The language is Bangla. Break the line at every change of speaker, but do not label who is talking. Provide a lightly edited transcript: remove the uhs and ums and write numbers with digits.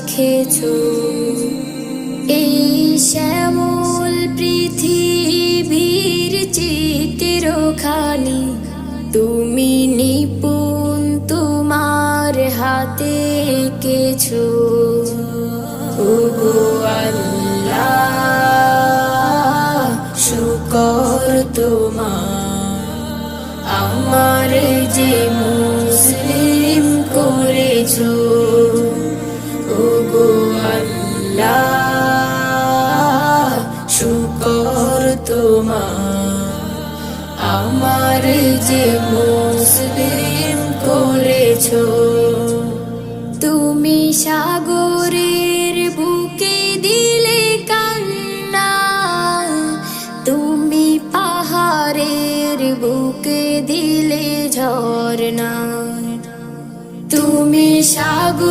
রেখেছো। এই শ্যামল পৃথিবীর চিত্রখানি তুমি নিপুণ তোমার হাতে এঁকেছো। ওগো আল্লাহ, শুকর তোমার, আমার যে মুসলিম করেছো। ওগো আল্লাহ, শুকর তোমার, আমার যে মুসলিম করেছো। তুমি সাগরের বুকে দিলে কান্না, তুমি পাহাড়ের বুকে দিলে ঝরনা, তুমি সাগর